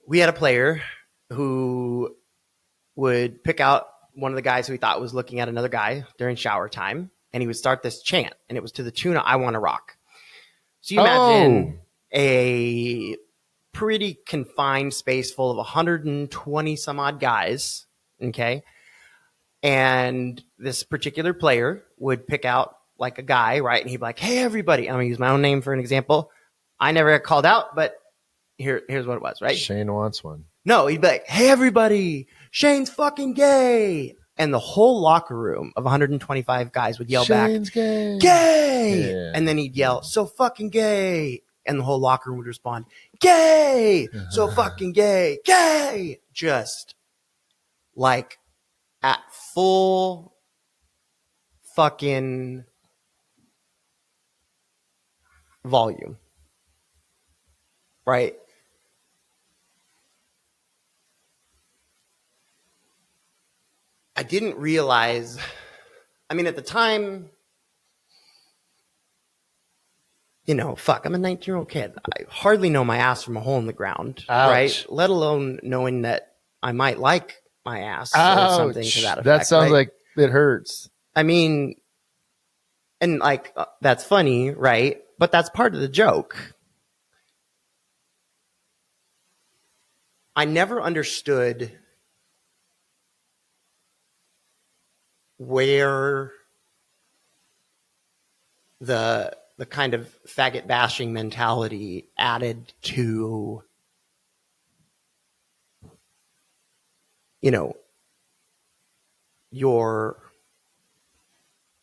we had a player who would pick out one of the guys who he thought was looking at another guy during shower time, and he would start this chant, and it was to the tune of "I Want to Rock." So you imagine a pretty confined space full of 120 some odd guys, okay? And this particular player would pick out like a guy, right? And he'd be like, "Hey, everybody." I'm going to use my own name for an example. I never got called out, but here's what it was, right? Shane wants one. No, he'd be like, "Hey, everybody, Shane's fucking gay." And the whole locker room of 125 guys would yell Shane's back, gay. "Gay!" Yeah. And then he'd yell, "So fucking gay." And the whole locker room would respond, "Gay! So fucking gay! Gay!" Just like at full fucking volume. Right? I didn't realize, I mean, at the time, I'm a 19-year-old kid. I hardly know my ass from a hole in the ground, Ouch. right? Let alone knowing that I might like my ass Ouch. or something to that effect. That sounds right? like it hurts. I mean, and like, that's funny, right? But that's part of the joke. I never understood where the kind of faggot bashing mentality added to, your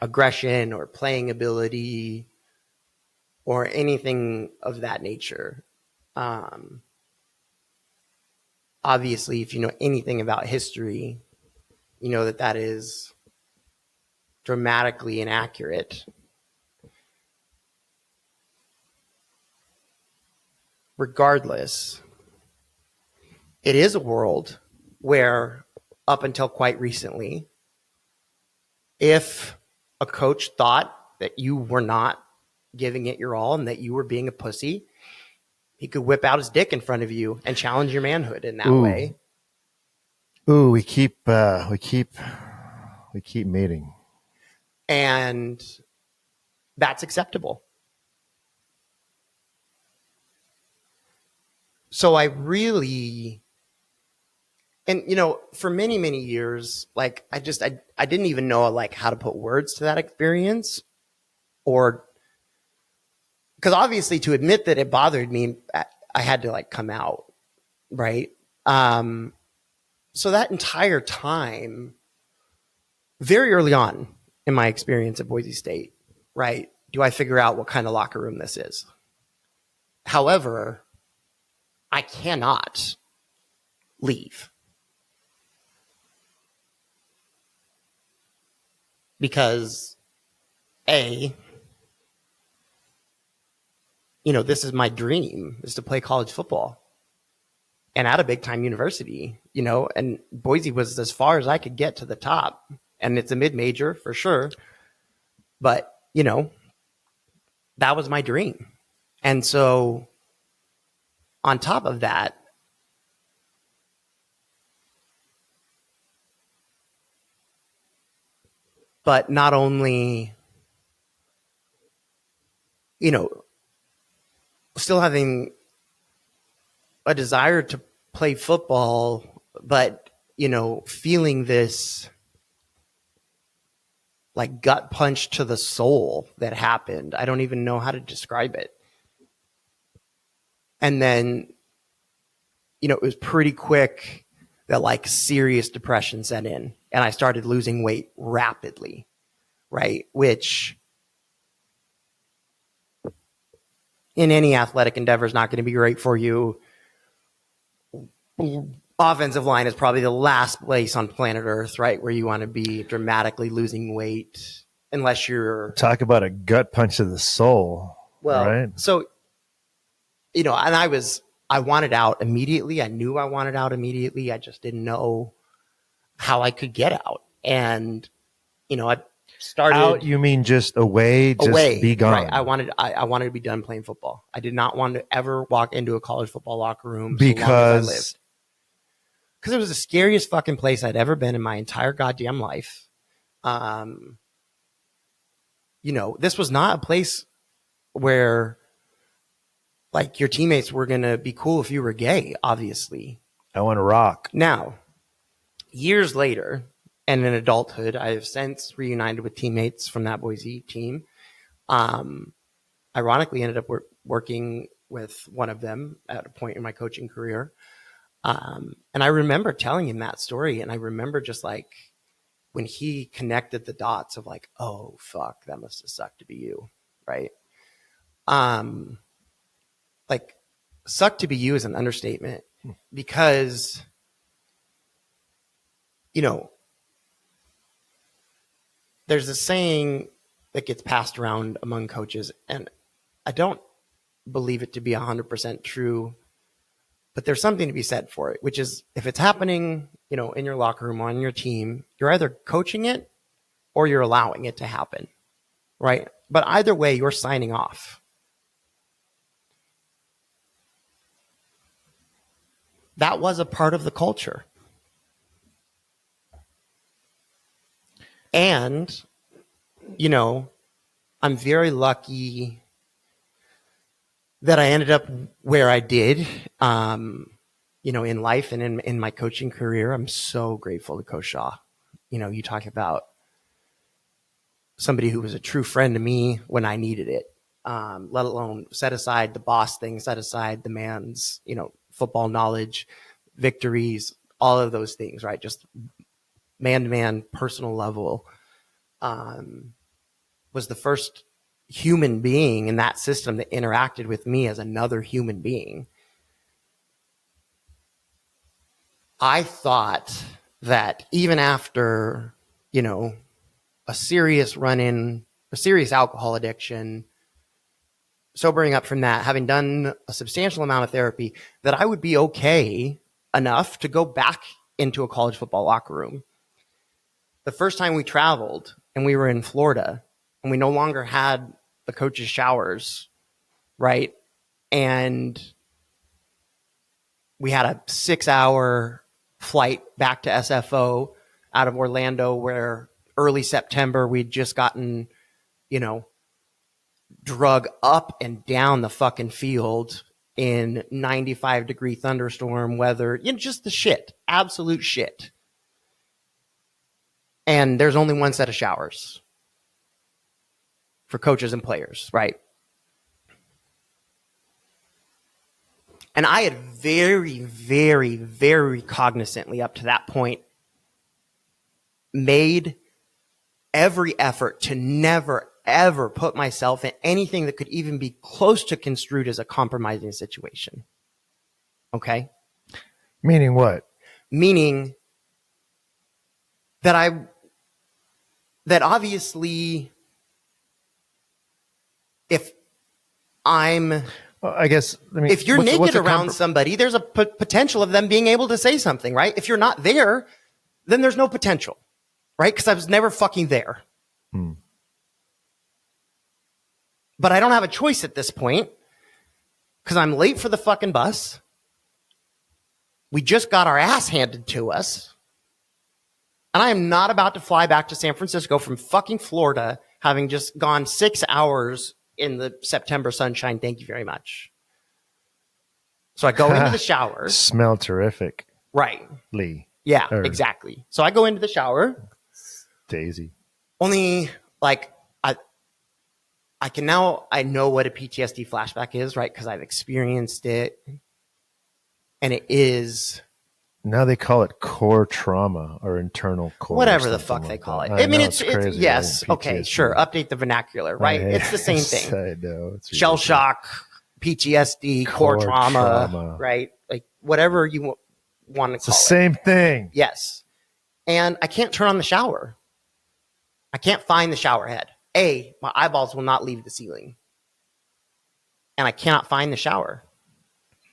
aggression or playing ability or anything of that nature. Obviously, if you know anything about history, you know that is dramatically inaccurate. Regardless, it is a world where, up until quite recently, if a coach thought that you were not giving it your all and that you were being a pussy, he could whip out his dick in front of you and challenge your manhood in that way. Ooh, we keep mating. And that's acceptable. So I really, and for many, many years, like I didn't even know like how to put words to that experience, or because obviously to admit that it bothered me, I had to like come out, right? So that entire time, very early on in my experience at Boise State, right, do I figure out what kind of locker room this is. However, I cannot leave. Because this is my dream, is to play college football and at a big time university, and Boise was as far as I could get to the top, and it's a mid-major for sure. But, that was my dream. And so on top of that, but not only, still having a desire to play football, but, feeling this like gut punch to the soul that happened. I don't even know how to describe it. And then, it was pretty quick that like serious depression set in, and I started losing weight rapidly, right? Which in any athletic endeavor is not going to be great for you. Offensive line is probably the last place on planet Earth, right, where you want to be dramatically losing weight, unless you're... Talk about a gut punch to the soul. Well, right? So, and I wanted out immediately. I knew I wanted out immediately. I just didn't know how I could get out. And, I started Out, you mean just away, just away. be gone. Right. I wanted to be done playing football. I did not want to ever walk into a college football locker room so long as I lived. Because it was the scariest fucking place I'd ever been in my entire goddamn life. This was not a place where like your teammates were going to be cool if you were gay, obviously. I want to rock. Now, years later, and in adulthood, I have since reunited with teammates from that Boise team. Ironically, ended up working with one of them at a point in my coaching career. And I remember telling him that story, and I remember just like when he connected the dots of like, oh, fuck, that must have sucked to be you, right? Like, suck to be you is an understatement because, there's a saying that gets passed around among coaches, and I don't believe it to be 100% true, but there's something to be said for it, which is if it's happening, in your locker room, on your team, you're either coaching it or you're allowing it to happen, right? But either way, you're signing off. That was a part of the culture. And, I'm very lucky that I ended up where I did, in life and in my coaching career. I'm so grateful to Coach Shaw. You talk about somebody who was a true friend to me when I needed it, let alone set aside the boss thing, set aside the man's, football knowledge, victories, all of those things, right? Just man-to-man, personal level, was the first human being in that system that interacted with me as another human being. I thought that even after, a serious run-in, a serious alcohol addiction, sobering up from that, having done a substantial amount of therapy, that I would be okay enough to go back into a college football locker room. The first time we traveled and we were in Florida and we no longer had the coaches' showers, right? And we had a 6-hour flight back to SFO out of Orlando, where early September we'd just gotten, drug up and down the fucking field in 95-degree thunderstorm weather, just the shit, absolute shit. And there's only one set of showers for coaches and players, right? And I had very, very, very cognizantly up to that point made every effort to never, ever put myself in anything that could even be close to construed as a compromising situation. Okay? Meaning what? Meaning that obviously if I'm... Well, I guess, if you're naked around somebody, there's a potential of them being able to say something, right? If you're not there, then there's no potential, right? Because I was never fucking there. But I don't have a choice at this point because I'm late for the fucking bus. We just got our ass handed to us. And I am not about to fly back to San Francisco from fucking Florida, having just gone 6 hours in the September sunshine. Thank you very much. So I go into the shower. Smell terrific. Right. Lee. Yeah, exactly. So I go into the shower. Daisy. Only like I know what a PTSD flashback is, right? Because I've experienced it. And it is... Now they call it core trauma or internal core. Whatever the fuck they call it. I mean, it's crazy. Yes. PTSD. Okay. Sure. Update the vernacular, right? It's the same thing. I know. It's shell shock, PTSD, core trauma, right? Like whatever you want to call it. It's the same thing. Yes. And I can't turn on the shower. I can't find the shower head. My eyeballs will not leave the ceiling. And I cannot find the shower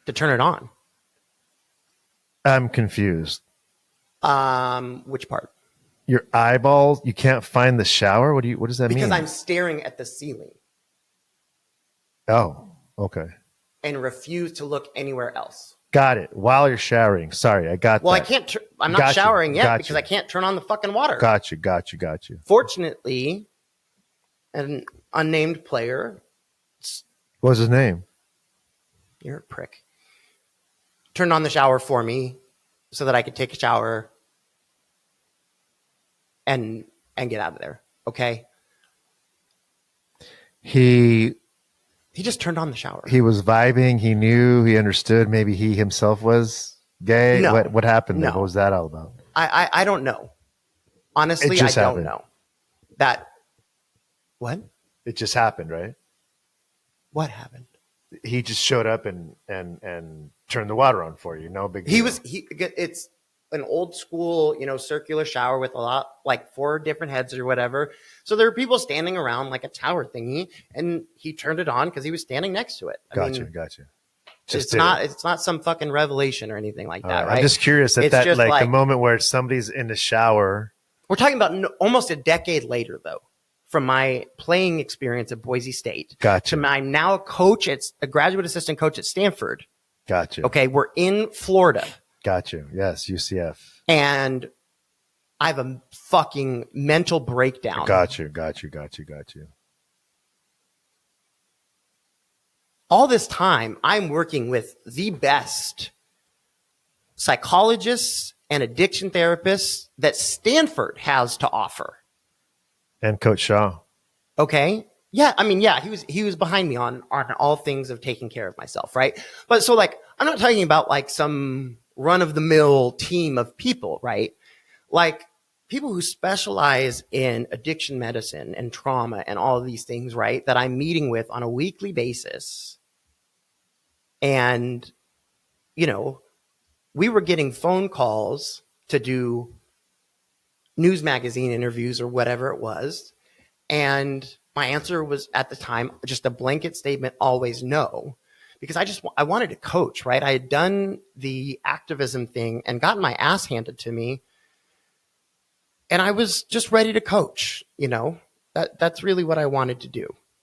to turn it on. I'm confused. Which part? Your eyeballs, you can't find the shower? What does that because mean? I'm staring at the ceiling Oh, okay. and refuse to look anywhere else. Got it. While you're showering. Sorry, I got Well, I that. can't. I'm not Got you. showering yet Got because you. I can't turn on the fucking water. Got you. Got you. Got you. Fortunately, an unnamed player, What was his name? you're a prick, turned on the shower for me so that I could take a shower and get out of there. Okay. He He just turned on the shower. he was vibing. He knew. He understood. Maybe he himself was gay. No. What happened? No. What was that all about? I don't know. Honestly, It I just don't happened. know. That what? It just happened, right? What happened? He just showed up and turned the water on for you. No big deal. It's an old school, circular shower with a lot, like 4 different heads or whatever. So there were people standing around like a tower thingy, and he turned it on because he was standing next to it. Gotcha. It's not some fucking revelation or anything like that, right? I'm just curious It's that just like the like- moment where somebody's in the shower. We're talking about almost a decade later, though, from my playing experience at Boise State. Gotcha. I'm now a graduate assistant coach at Stanford. Gotcha. Okay, we're in Florida. Gotcha. Yes, UCF. And I have a fucking mental breakdown. Got you. All this time, I'm working with the best psychologists and addiction therapists that Stanford has to offer. And Coach Shaw. Okay. Yeah. I mean, yeah, he was behind me on all things of taking care of myself. Right. But so like, I'm not talking about like some run of the mill team of people, right? Like people who specialize in addiction medicine and trauma and all of these things, right? That I'm meeting with on a weekly basis. And, we were getting phone calls to do news magazine interviews or whatever it was. And my answer was at the time just a blanket statement, always no, because I wanted to coach, right? I had done the activism thing and gotten my ass handed to me. And I was just ready to coach, that's really what I wanted to do.